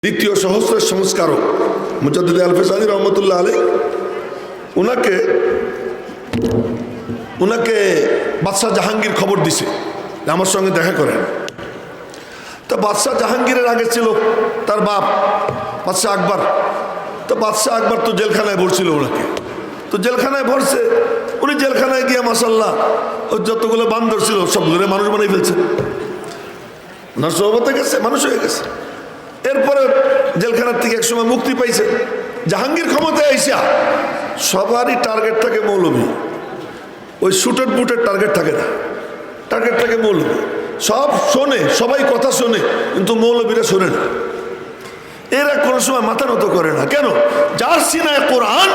দ্বিতীয় সহস্রের সংস্কারক মুজাদ্দিদ আল ফেসানি রহমতুল্লাহ আলাই উনাকে বাদশাহ জাহাঙ্গীর খবর দিছে আমার সঙ্গে দেখা করেন। তো বাদশাহ জাহাঙ্গীরের আগে ছিল তার বাপ বাদশাহ আকবর। তো বাদশাহ আকবর তো জেলখানায় ভরছিল ওনাকে, তো জেলখানায় ভরছে। উনি জেলখানায় গিয়ে মাসাল্লাহ ওই যতগুলো বান্দর ছিল সবগুলো মানুষ বানিয়ে ফেলছে, ওনার সোহবতে গেছে, মানুষ হয়ে গেছে। এরপরে জেলখানার থেকে এক সময় মুক্তি পাইছে। জাহাঙ্গীর ক্ষমতায় আইসা সবারই টার্গেট থাকে মৌলভী, ওই শুটের বুটের টার্গেট থাকে না, টার্গেট থাকে মৌলভী। সব শোনে, সবাই কথা শোনে, কিন্তু মৌলভীরা শোনে না। এরা কোনো সময় মাথা নত করে না। কেন? যার সিনায় কোরআন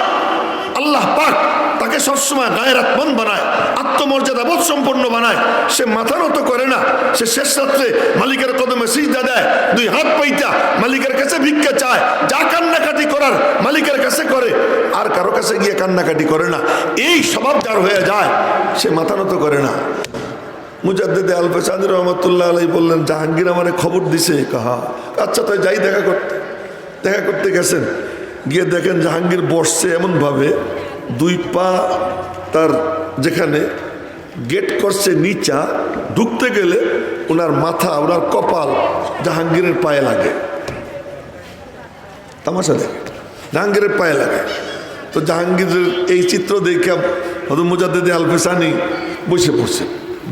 আল্লাহ পাক তাকে সবসময় গায়রাতমন্দ বানায়, আত্মমর্যাদা বোধ সম্পন্ন বানায়। সে মাথা নত করে না, সে শেষ রাত্রে মালিকের কদমে সিজদা দেয়, দুই হাত পাইতা মালিকের কাছে ভিক্ষা চায়, যা কান্নাকাটি করার মালিকের কাছে করে, আর কারো কাছে গিয়ে কান্নাকাটি করে না। এই স্বভাব যার হয়ে যায় সে মাথা নত করে না। মুজাদ্দিদ আল ফেসানি রহমতুল্লাহ আলাই বললেন, জাহাঙ্গীর আমারে খবর দিছে। কাহা আচ্ছা, তাই যাই দেখা করতে গেছেন। গিয়ে দেখেন জাহাঙ্গীর বসছে এমনভাবে, দুই পা তার যেখানে গেট করছে নিচা, ঢুকতে গেলে ওনার মাথা, ওনার কপাল জাহাঙ্গীরের পায়ে লাগে। তামাশা দেখে জাহাঙ্গীরের পায়ে লাগে। তো জাহাঙ্গীরের এই চিত্র দেখে হয়তো মুজাদ্দিদ আল ফেসানি বসে পড়ছে,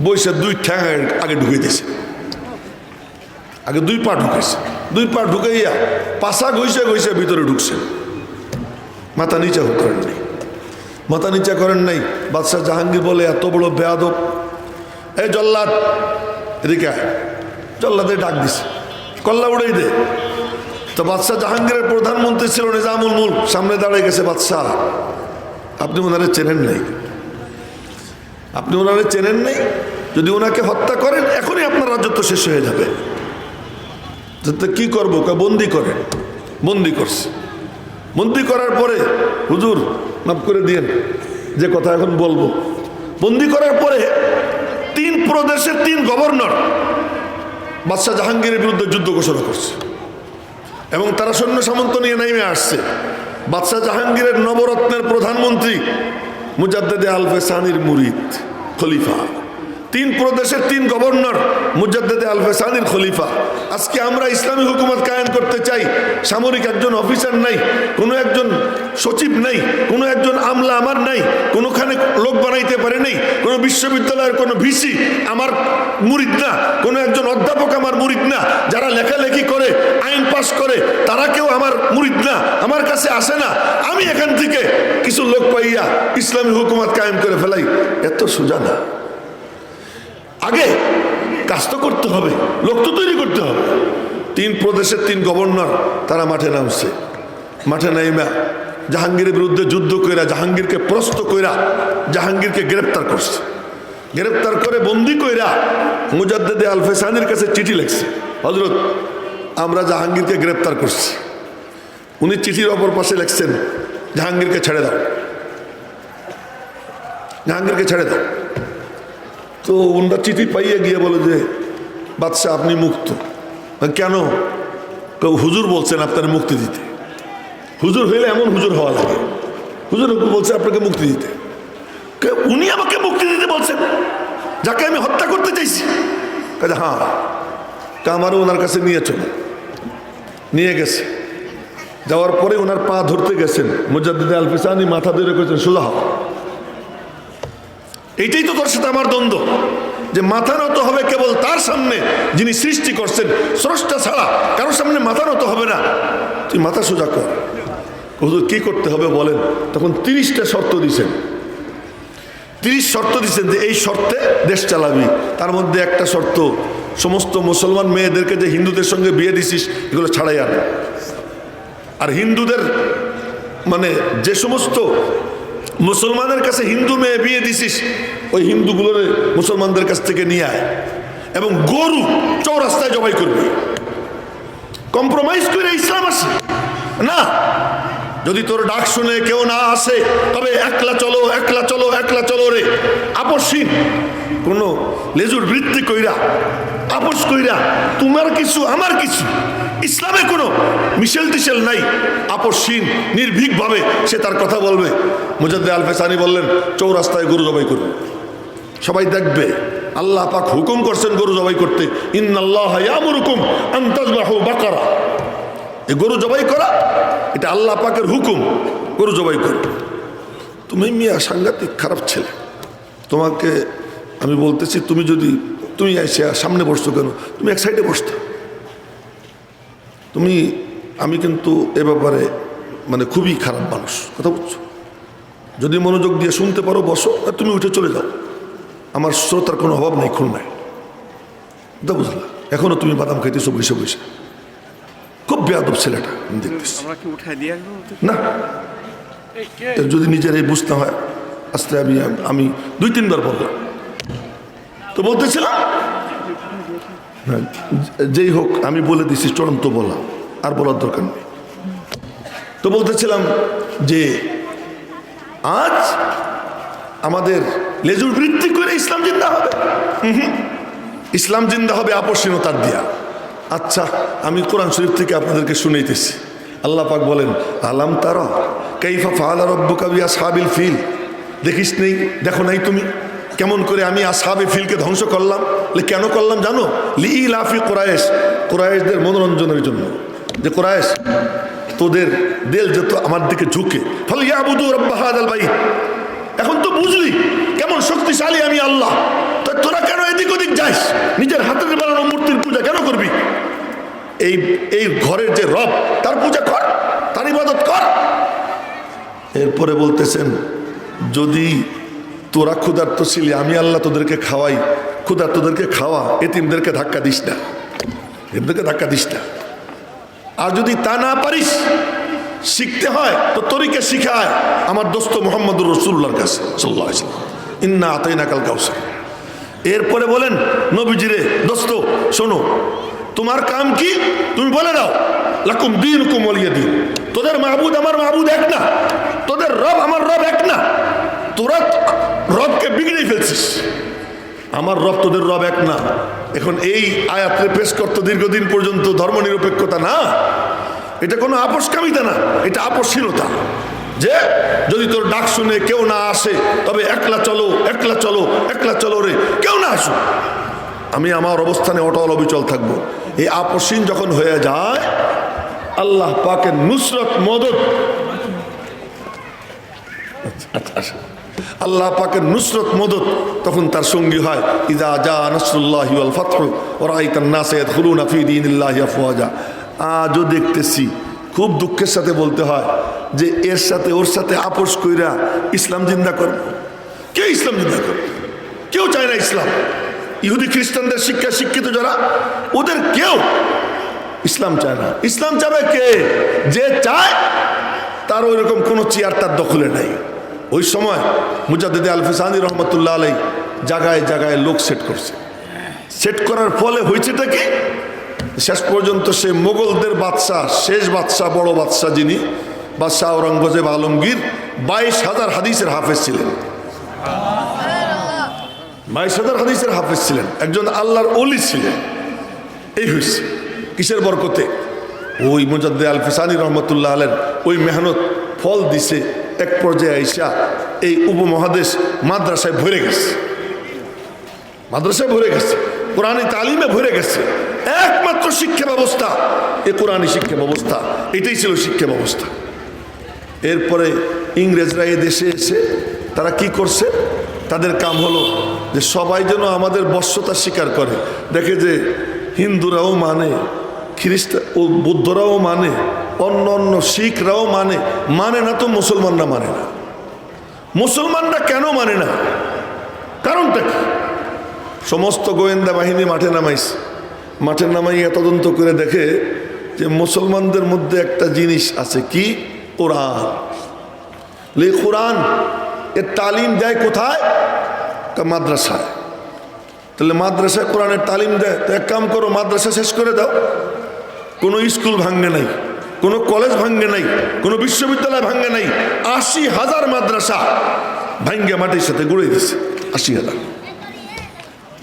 বসে দুই ঠ্যাং আগে ঢুকে দিয়েছে, আগে দুই পা ঢুকেছে, দুই পা ঢুকাইয়া পাশা ঘষে ভিতরে ঢুকছে। মাথা নিচা করেন নাই, মাথা নিচা করেন নাই। বাদশাহ জাহাঙ্গীর বলে, এত বড় বেয়াদব, এই জল্লাদ এদিকে আয়। জল্লাদে ডাক দিছে, কল্লা উড়াই দে। তো বাদশাহ জাহাঙ্গীরের প্রধানমন্ত্রী ছিল নিজামুল মুলক, সামনে দাঁড়িয়ে গেছে। বাদশাহ, আপনি ওনারে চেনেন নাই, আপনি ওনারে চেনেন নাই। যদি ওনাকে হত্যা করেন এখনই আপনার রাজত্ব শেষ হয়ে যাবে। কি করবো? বন্দি করেন। বন্দি করছে। বন্দি করার পরে, হুজুর মাফ করে দিয়েন যে কথা এখন বলবো। বন্দি করার পরে 3 প্রদেশের 3 গভর্নর বাদশাহ জাহাঙ্গীরের বিরুদ্ধে যুদ্ধ ঘোষণা করছে, এবং তারা সৈন্য সামন্ত নিয়ে নেমে আসছে। বাদশাহ জাহাঙ্গীরের নবরত্নের প্রধানমন্ত্রী মুজাদ্দিদ আল ফেসানির মুরিদ খলিফা, 3 প্রদেশের 3 গভর্নর মুজাদ্দিদ আল ফেসানির খলিফা। আজকে আমরা ইসলামী হুকুমত কায়েম করতে চাই, সামরিক একজন অফিসার নাই, কোনো একজন সচিব নাই, কোনো একজন আমলা আমার নাই, কোনোখানে লোক বানাইতে পারে নাই, কোনো বিশ্ববিদ্যালয়ের কোনো ভিসি আমার মুরিদ না, কোনো একজন অধ্যাপক আমার মুরিদ না, যারা লেখালেখি করে আইন পাস করে তারা কেউ আমার মুরিদ না, আমার কাছে আসে না। আমি এখান থেকে কিছু লোক পাইয়া ইসলামী হুকুমত কায়েম করে ফেলাই, এত সোজা না। আগে কাজ তো করতে হবে, লোক তো তৈরি করতে হবে। 3 প্রদেশের 3 গভর্নর তারা মাঠে নামছে। মাঠে নাইমা জাহাঙ্গীরের বিরুদ্ধে যুদ্ধ কইরা, জাহাঙ্গীরকে প্রস্ত কইরা জাহাঙ্গীরকে গ্রেপ্তার করছে। গ্রেপ্তার করে বন্দি কইরা মুজাদ্দিদ আল ফেসানির কাছে চিঠি লিখছে, হযরত আমরা জাহাঙ্গীরকে গ্রেপ্তার করছি। উনি চিঠির অপর পাশে লিখছেন, জাহাঙ্গীরকে ছেড়ে দাও, জাহাঙ্গীরকে ছেড়ে দাও। তো ওনারা চিঠি পাইয়ে গিয়ে বলে যে বাদশাহ আপনি মুক্ত। কেন? হুজুর বলছেন আপনার মুক্তি দিতে। হুজুর হইলে এমন হুজুর হওয়া লাগে, হুজুর বলছে আপনাকে মুক্তি দিতে। উনি আমাকে মুক্তি দিতে বলছেন, যাকে আমি হত্যা করতে চাইছি? কাজে হ্যাঁ, আমারও ওনার কাছে নিয়ে চলে, নিয়ে গেছে। যাওয়ার পরে ওনার পা ধরতে গেছেন, মুজাদ্দিদ আল ফেসানি মাথা ধরে করেছেন, সোজা হও। এইটাই তো তোর সাথে আমার দ্বন্দ্ব, যে মাথা নত হবে কেবল তার সামনে যিনি সৃষ্টি করছেন, স্রষ্টা ছাড়া কারোর সামনে মাথা নত হবে না। তুই মাথা সোজা কর। হুজুর কি করতে হবে বলেন? তখন 30টা শর্ত দিয়েছেন, 30 শর্ত দিয়েছেন যে এই শর্তে দেশ চালাবি। তার মধ্যে একটা শর্ত, সমস্ত মুসলমান মেয়েদেরকে যে হিন্দুদের সঙ্গে বিয়ে দিছিস এগুলো ছাড়াই আন। আর হিন্দুদের মানে যে সমস্ত মুসলমানের কাছে হিন্দু মেয়ে বিয়ে দিছিস ওই হিন্দুগুলোর মুসলমানদের কাছ থেকে নিয়ে আয়, এবং গরু চৌরাস্তায় জবাই করবি। কম্প্রোমাইজ করে ইসলাম আসে না। যদি তোর ডাক শুনে কেউ না আসে তবে একলা চলো, একলা চলো, একলা চলো রে, আপসহীন কোনো লেজুর বৃত্তি কইরা, আপোষ কইরা তোমার কিছু আমার কিছু ইসলামে কোনো মিশেল টিশেল নাই, আপসহীন নির্ভীকভাবে সে তার কথা বলবে। মুজাদ্দিদ আল-ফেসানি বললেন, চৌরাস্তায় গরু জবাই করবে, সবাই দেখবে। আল্লাহ পাক হুকুম করছেন গরু জবাই করতে, ইন্নাল্লাহা ইয়ামুরুকুম আন তাযবাহু বাকারা। এই গরু জবাই করা এটা আল্লাহ পাকের হুকুম, গরু জবাই করবে। তুমি মিয়া সাংঘাতিক খারাপ ছেলে, তোমাকে আমি বলতেছি, তুমি এসে সামনে বসছো কেন? তুমি এক সাইডে বসতো। আমি কিন্তু এ ব্যাপারে মানে খুবই খারাপ মানুষ, কথা বুঝছো? যদি মনোযোগ দিয়ে শুনতে পারো বসো, আর তুমি উঠে চলে যাও, আমার শ্রোতার কোনো অভাব নেই খুলনায়, বুঝলা? এখনো তুমি বাদাম খাইতেছো বসে বসে, খুব বেয়াদব ছেলেটা আমি দেখতেছি। না, যদি নিজের এই বুঝতে হয়, আস্তে আমি 2-3 বার বললাম তো, বলতেছিলাম যেই হোক, আমি বলে দিছি চূড়ান্ত বলা, আর বলার দরকার নেই। তো বলতেছিলাম যে আজ আমাদের লেজুর বৃত্তি করে ইসলাম জিন্দা হবে। ইসলাম জিন্দা হবে আপসহীনতার দিয়া। আচ্ছা, আমি কোরআন শরীফ থেকে আপনাদেরকে শুনাইতেছি। আল্লাহ পাক বলেন, আলাম তারা কাইফা ফাআলা রাব্বুকা বিআসহাবিল ফিল। দেখিস নেই, দেখো নাই তুমি কেমন করে আমি আসহাবে ফিলকে ধ্বংস করলাম? কেন করলাম জানো? লিইলাফি কুরাইশ, কুরাইশদের মনোরঞ্জনের জন্য। যে কুরাইশ, তোদের দিল যত আমার দিকে ঝুঁকে, ফালইয়াবুদু রাব্ব হাযাল বাইত। এখন তো বুঝলি কেমন শক্তিশালী আমি আল্লাহ, তো তোরা কেন এদিক ওদিক যাস? নিজের হাতের বানানো মূর্তির পূজা কেন করবি? এই ঘরের যে রব, তার পূজা কর, তার ইবাদত কর। এরপরে বলতেছেন, যদি তোরা ক্ষুধার্ত ছিলি, আমি আল্লাহ তোদেরকে খাওয়াই, ক্ষুধার্তদেরকে খাওয়া, এতিমদেরকে ধাক্কা দিস না, এদেরকে ধাক্কা দিস না। আর যদি তা না পারিস, শিখতে হয় তো তরিকা শিখায় আমার দোস্ত মুহাম্মদুর রাসূলুল্লাহর কাছে সাল্লাল্লাহু আলাইহি ওয়াসাল্লাম, ইন্না আতাইনাকাল কাউসার। এরপরে বলেন, নবীজিরে, দোস্ত শোনো, তোমার কাম কি তুমি বলে দাও, লাকুম দীনুকুম ওয়ালিয়া দীন। তোদের মাহবুদ আমার মাহবুদ এক না, তোদের রব আমার রব এক না। তোরা রবকে বিগড়ে ফেলছিস, আমার রব তোদের রব এক না। এখন এই আয়াতে পেশ করতে দীর্ঘদিন পর্যন্ত ধর্মনিরপেক্ষতা না, এটা কোনো আপোষকামিতা না, এটা আপসহীনতা। যে যদি তোর ডাক শুনে কেউ না আসে, তবে একলা চলো, একলা চলো, একলা চলো রে, কেউ না আসো, আমি আমার অবস্থানে অটল অবিচল থাকবো। এই আপসহীন যখন হয়ে যায়, আল্লাহ পাকের নুসরত মদদ, আল্লাহ পাকের নুসরত মদদ তখন তার সঙ্গী হয়। ইযা জা নাসরুল্লাহি ওয়াল ফাতহু ওয়া রাআইতান নাসা ইয়াদখুলুনা ফি দীনিল্লাহি আফওয়াজা। আজও দেখতেছি, খুব দুঃখের সাথে বলতে হয়, যে এর সাথে ওর সাথে আপোষ কইরা ইসলাম জিন্দা করবে। কেউ ইসলাম জিন্দা করবে, কেউ চায় না ইসলাম। ইহুদি খ্রিস্টানদের শিক্ষিত যারা, ওদের কেউ ইসলাম চায় না। ইসলাম চাবে কে? যে চায়, তার ওই রকম কোনো চেয়ার তার দখলে নাই। ওই সময় মুজাদ্দিদ আল-ফিসানি রহমতুল্লাহ আলাইহি জায়গায় জায়গায় লোক সেট করছে। সেট করার ফলে হয়েছেটা কি, শেষ পর্যন্ত সে মোগলদের বাদশাহ, শেষ বাদশাহ, বড় বাদশাহ যিনি, বাদশাহ আওরঙ্গজেব আলমগীর, 22,000 হাদিসের হাফেজ ছিলেন। 22,000 হাদিসের হাফেজ ছিলেন, একজন আল্লাহর ওলি ছিলেন। এই হয়েছে কিসের বরকতে? ওই মুজাদ্দিদ আল-ফিসানি রহমতুল্লাহ আলাইহির ওই মেহনত ফল দিছে। এক পর্যায়ে আইসা এই উপমহাদেশ মাদ্রাসায় ভরে গেছে, মাদ্রাসায় ভরে গেছে, কোরআনী তালিমে ভরে গেছে। একমাত্র শিক্ষা ব্যবস্থা এই কোরআনী শিক্ষা ব্যবস্থা, এটাই ছিল শিক্ষা ব্যবস্থা। এরপরে ইংরেজরা এই দেশে এসে তারা কি করছে, তাদের কাম হলো যে সবাই যেন আমাদের বশ্যতা স্বীকার করে। দেখে যে হিন্দুরাও মানে, খ্রিস্টান ও বৌদ্ধরাও মানে, অন্য অন্য শিখরাও মানে না তো মুসলমানরা মানে না। মুসলমানরা কেন মানে না? কারণটা কি? সমস্ত গোয়েন্দা বাহিনী মাঠে নামাইছে, মাঠে নামাইয়া তদন্ত করে দেখে যে মুসলমানদের মধ্যে একটা জিনিস আছে, কি? কোরআন। কোরআন এর তালিম দেয় কোথায়? মাদ্রাসায়। তাহলে মাদ্রাসায় কোরআনের তালিম দেয়, তো এক কাম করো, মাদ্রাসা শেষ করে দাও। কোনো স্কুল ভাঙ্গে নাই, কোনো কলেজ ভাঙ্গে নাই, কোনো বিশ্ববিদ্যালয় ভাঙ্গে নাই। 80,000 মাদ্রাসা ভাঙ্গে মাটির সাথে গুড়াই দিছে। 80,000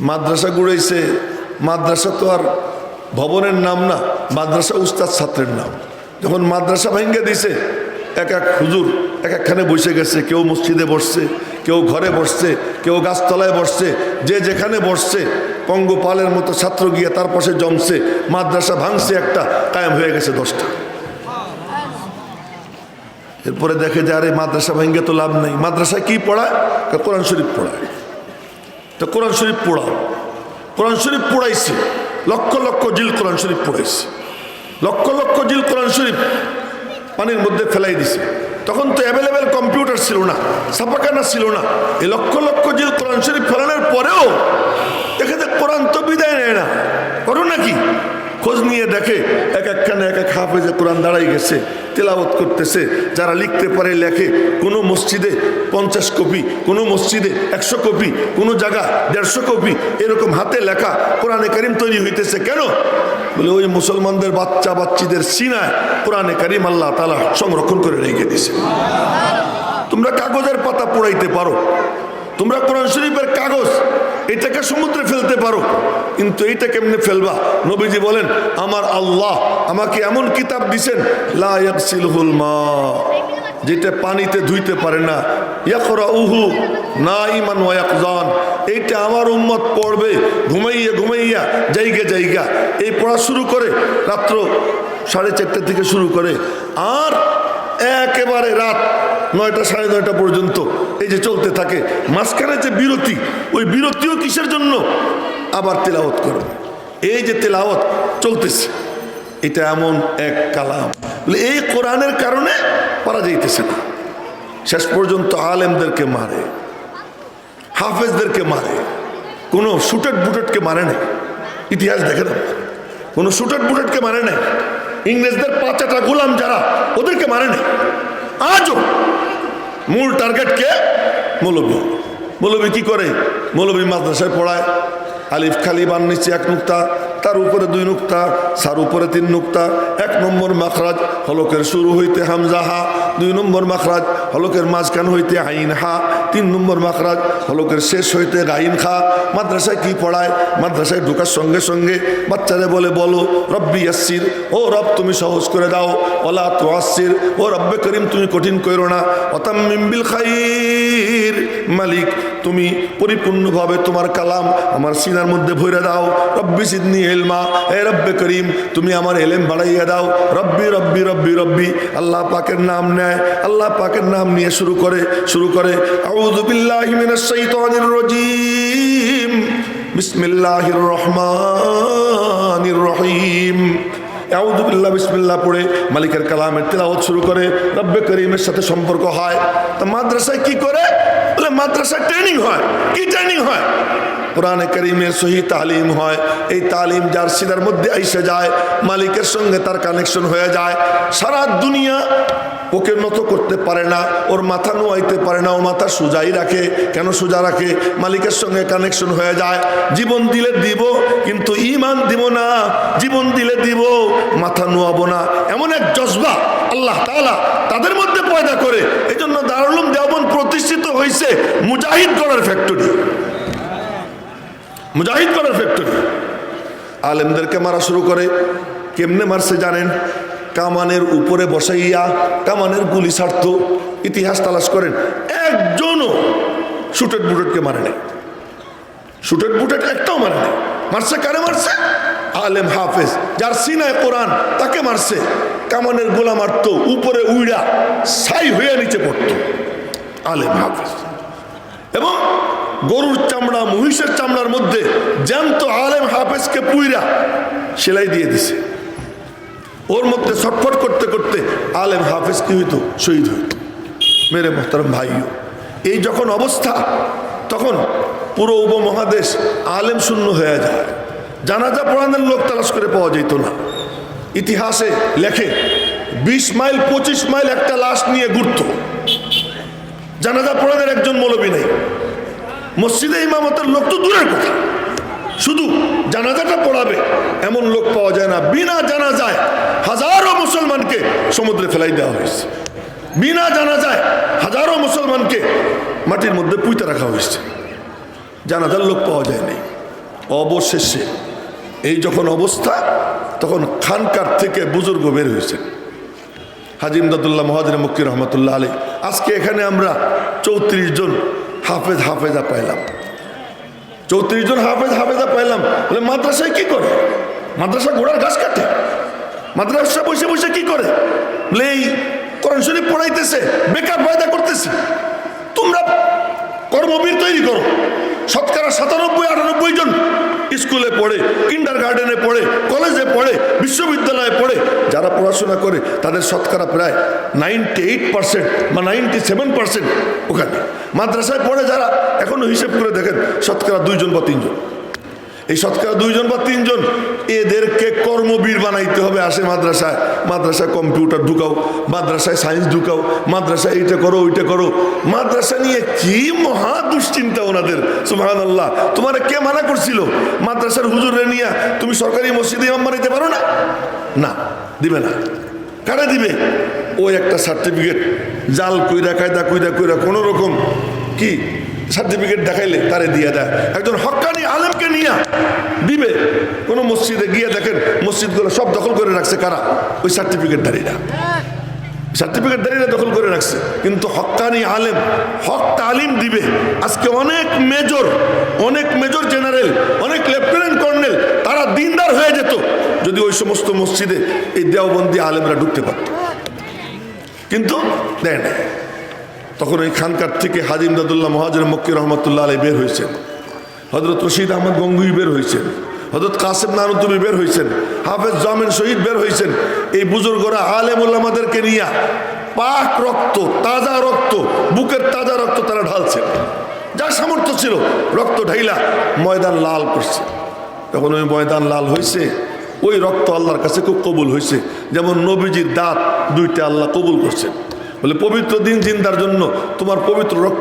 মাদ্রাসা গুড়াইছে। মাদ্রাসা তো আর ভবনের নাম না, মাদ্রাসা উস্তাদ ছাত্রের নাম। যখন মাদ্রাসা ভেঙে দিছে, এক এক হুজুর এক একখানে বসে গেছে। কেউ মসজিদে বসছে, কেউ ঘরে বসছে, কেউ গাছতলায় বসছে। যে যেখানে বসছে, পঙ্গপালের মতো ছাত্র গিয়ে তার পাশে জমছে। মাদ্রাসা ভাঙছে একটা, কায়েম হয়ে গেছে 10টা। এরপরে দেখে যে আরে মাদ্রাসা ভেঙে তো লাভ নেই। মাদ্রাসায় কি পড়ায়? কোরআন শরীফ পড়ায়। তো কোরআন শরীফ পড়াও। কোরআন শরীফ পড়াইছে, লক্ষ লক্ষ জিল কোরআন শরীফ পড়াইছে। লক্ষ লক্ষ জিল কোরআন শরীফ পানির মধ্যে ফেলাই দিছে। তখন তো অ্যাভেলেবেল কম্পিউটার ছিল না, ছাপাখানা ছিল না। এই লক্ষ লক্ষ জিল কোরআন শরীফ ফেলানোর পরেও দেখে যে কোরআন তো বিদায় নেয় না। করো নাকি? খোঁজ নিয়ে দেখে এক একখানে এক এক হাফেজে কোরআন দাঁড়াই গেছে, তেলাওয়াত করতেছে। যারা লিখতে পারে লেখে। কোনো মসজিদে 50 কপি, কোনো মসজিদে 100 কপি, কোনো জায়গা 150 কপি, এরকম হাতে লেখা কোরআনে কারিম তৈরি হইতেছে। কেন? বলে ওই মুসলমানদের বাচ্চা বাচ্চিদের সিনায় কোরআনে কারিম আল্লাহ তাআলা সংরক্ষণ করে রেখে দিয়েছে। তোমরা কাগজের পাতা পোড়াইতে পারো, তোমরা কোরআন শরীফের কাগজ এটাকে সমুদ্রে ফেলতে পারো, কিন্তু এইটা কেমনে ফেলবা? নবীজি বলেন, আমার আল্লাহ আমাকে এমন কিতাব দিছেন, লা ইয়াগসিলুহুল মা, যেটা পানিতে ধুইতে পারে না, ইয়াকরাউহু নাইমান ওয়া ইয়াকজান, এইটা আমার উম্মত পড়বে ঘুমাইয়া ঘুমাইয়া, জায়গা জায়গা। এই পড়া শুরু করে রাত্র 4:30 থেকে শুরু করে, আর একেবারে রাত 9টা 9:30 পর্যন্ত এই যে চলতে থাকে। মাঝখানে যে বিরতি, ওই বিরতিও কিসের জন্য? আবার তেলাওয়াত করবে। এই যে তেলাওয়াত চলতেছে, এটা এমন এক কালাম, এই কোরআনের কারণে পারা যাইতেছে না। শেষ পর্যন্ত আলেমদেরকে মারে, হাফেজদেরকে মারে, কোনো শুটেড বুটেডকে মারে নাই। ইতিহাস দেখে না, কোনো শুটেড বুটেডকে মারে নাই। ইংরেজদের 5টা গোলাম যারা, ওদেরকে মারে নাই। আজও মূল টার্গেট কে? মৌলবী। মৌলবী কি করে? মৌলবী মাদ্রাসায় পড়ায়। আলিফ খালি বান নিচে 1 নুক্তা, তার উপরে 2 নুক্তা, সার উপরে 3 নুক্তা। 1 নম্বর মাখরাজ হলকের শুরু হইতে হামজা হা, 2 নম্বর মাখরাজ হলকের মাঝখান হইতে আইন হা, 3 নম্বর মাখরাজ হলকের শেষ হইতে গাইন খা। মাদ্রাসায় কি পড়ায়? মাদ্রাসায় ঢোকার সঙ্গে সঙ্গে বাচ্চারে বলো রব্বি ইয়াসসির, ও রব তুমি সহজ করে দাও। ওয়ালা তুআসসির, ও রব্বে করিম তুমি কঠিন করো না। ওয়াতাম্মিম বিল খাইর, মালিক তুমি পরিপূর্ণভাবে তোমার কালাম আমার সিনার মধ্যে ভরে দাও। রব্বি জিদনি ইলমা, হে রব্বে করিম তুমি আমার ইলম বাড়াইয়া দাও। রব্বি রব্বি রব্বি রব্বি, আল্লাহ পাকের নাম নেয়। আল্লাহ পাকের নাম নিয়ে শুরু করে আউযু বিল্লাহি মিনাশ শাইতানির রাজীম, বিসমিল্লাহির রহমানির রহিম। আউযু বিল্লাহ বিসমিল্লাহ পড়ে মালিকের কালামের তেলাওয়াত শুরু করে, রব্বে করিমের সাথে সম্পর্ক হয়। তো মাদ্রাসায় কি করে? বলে মাদ্রাসায় ট্রেনিং হয়। কি ট্রেনিং হয়? কোরআনে কারীমের সহি তালিম হয়। এই তালিম যার সিনার মধ্যে আইসে যায়, মালিকের সঙ্গে তার কানেকশন হয়ে যায়। সারা দুনিয়া ওকে নত করতে পারে না, ওর মাথা নোয়াইতে পারে না, ও মাথা সোজাই রাখে। কেন সোজা রাখে? মালিকের সঙ্গে কানেকশন হয়ে যায়। জীবন দিলে দিব, কিন্তু ঈমান দিব না। জীবন দিলে দিব, মাথা নোয়াবো না। এমন এক জজবা আল্লাহ তাআলা তাদের মধ্যে পয়দা করে। এই জন্য দারুল উলুম দেওবন্দ প্রতিষ্ঠিত হয়েছে মুজাহিদ করার ফ্যাক্টরি। মুজাহিদ করার ফ্যাক্টরি। আলেমদেরকে মারা শুরু করে। কেমনে মারছে জানেন? কামানের উপরে বসাইয়া কামানের গুলি ছাড়ত। ইতিহাস তালাশ করেন, একজনও শুটেড বুটেডকে মারে নাই। শুটেড বুটেড একটাও মারে নাই। মারছে কারে? মারছে আলেম হাফেজ, যার সিনায় কোরআন, তাকে মারছে। কামানের গোলা মারত, উপরে উইড়া ছাই হইয়া নিচে পড়ত আলেম হাফেজ। এবং গরুর চামড়া, মহিষের চামড়ার মধ্যে জ্যান্ত আলেম হাফেজকে পুইরা সেলাই দিয়ে দিছে। ওর মধ্যে ছটফট করতে করতে আলেম হাফেজ কি হইতো? শহীদ হইত। মেরে মোহতারাম ভাইও, এই যখন অবস্থা, তখন পুরো উপমহাদেশ আলেম শূন্য হয়ে যায়। জানাজা পড়ানোর লোক তালাশ করে পাওয়া যেত না। ইতিহাসে লেখে 20 মাইল 25 মাইল একটা লাশ নিয়ে ঘুরত। জানাজা পড়ানোর একজন মৌলবী নেই। মসজিদে ইমামতের লোক তো দূরের কথা, শুধু জানাজাটা পড়াবে এমন লোক পাওয়া যায় না। বিনা জানাজায় হাজারো মুসলমানকে সমুদ্রে ফেলাই দেওয়া হয়েছে। বিনা জানাজায় হাজারো মুসলমানকে মাটির মধ্যে পুঁতে রাখা হয়েছে। জানাজার লোক পাওয়া যায় নাই। অবশেষে এই যখন অবস্থা, তখন খানকার থেকে বুজুর্গ বের হয়েছেন, হাজী ইমদাদুল্লাহ মহাজির মক্কি রহমতুল্লাহ আলী। আজকে এখানে আমরা 34 জন হাফেজা পাইলাম, 34 জন হাফেজা পাইলাম। বলে মাদ্রাসায় কি করে? মাদ্রাসা ঘোড়ার ঘাস কাটে? মাদ্রাসা বসে বসে কি করে? বলে এই কোরআন শরীফ পড়াইতেছে, বেকার পয়দা করতেছে। তোমরা কর্মবীর তৈরি করো। শতকরা 97-98 জন স্কুলে পড়ে, কিন্ডার গার্ডেনে পড়ে, কলেজে পড়ে, বিশ্ববিদ্যালয়ে পড়ে, যারা পড়াশোনা করে তাদের শতকরা প্রায় 98% বা 97% ওখানে। মাদ্রাসায় পড়ে যারা, এখনো হিসেব করে দেখেন শতকরা 2 জন বা 3 জন। এই শতকরা 2 জন বা 3 জন এদেরকে কর্মবীর বানাইতে হবে। আসে মাদ্রাসায়, মাদ্রাসায় কম্পিউটার ঢুকাও, মাদ্রাসায় সায়েন্স ঢুকাও, মাদ্রাসায় এইটা করো ওইটা করো। মাদ্রাসা নিয়ে কি মহা দুশ্চিন্তা ওনাদের, সুবহানাল্লাহ। তোমার কে মানা করছিল মাদ্রাসার হুজুরে নিয়ে তুমি সরকারি মসজিদে ইমাম বানাইতে পারো না? না, দিবে না। কারে দিবে? ওই একটা সার্টিফিকেট জাল কইরা কায়দা কইরা কোনো রকম কি সার্টিফিকেট দেখাইলে তারে দিয়ে দেয়। একজন হক্কানি আলেমকে নিয়ে দিবে কোনো মসজিদে, গিয়ে দেখেন মসজিদগুলো সব দখল করে রাখছে কারা? ওই সার্টিফিকেটধারীরা দখল করে রাখছে। কিন্তু হক্কানি আলেম হক তালিম দিবে। আজকে অনেক মেজর জেনারেল, অনেক লেফটেন্যান্ট কর্নেল তারা দিনদার হয়ে যেত যদি ওই সমস্ত মসজিদে এই দেওবন্দি আলেমরা ঢুকতে পারত, কিন্তু দেয় না। তখন ওই খানকার থেকে হাজী ইমদাদুল্লাহ মহাজির মক্কি রহমতুল্লাহ আলী বের হয়েছেন, হযরত রশিদ আহমদ গঙ্গুই বের হয়েছেন, হযরত কাসেম নানুতুবি বের হয়েছেন, হাফেজ জামিন শহীদ বের হয়েছেন। এই বুজুর্গরা আলেম উলামাদেরকে নিয়ে পাক রক্ত, তাজা রক্ত, বুকের তাজা রক্ত তারা ঢালছেন। যার সামর্থ্য ছিল রক্ত ঢাইলা ময়দান লাল করছে। তখন ওই ময়দান লাল হয়েছে, ওই রক্ত আল্লাহর কাছে খুব কবুল হয়েছে। যেমন নবীজির দাঁত 2টা আল্লাহ কবুল করছেন। বলে পবিত্র দিন জিন্দার জন্য তোমার পবিত্র রক্ত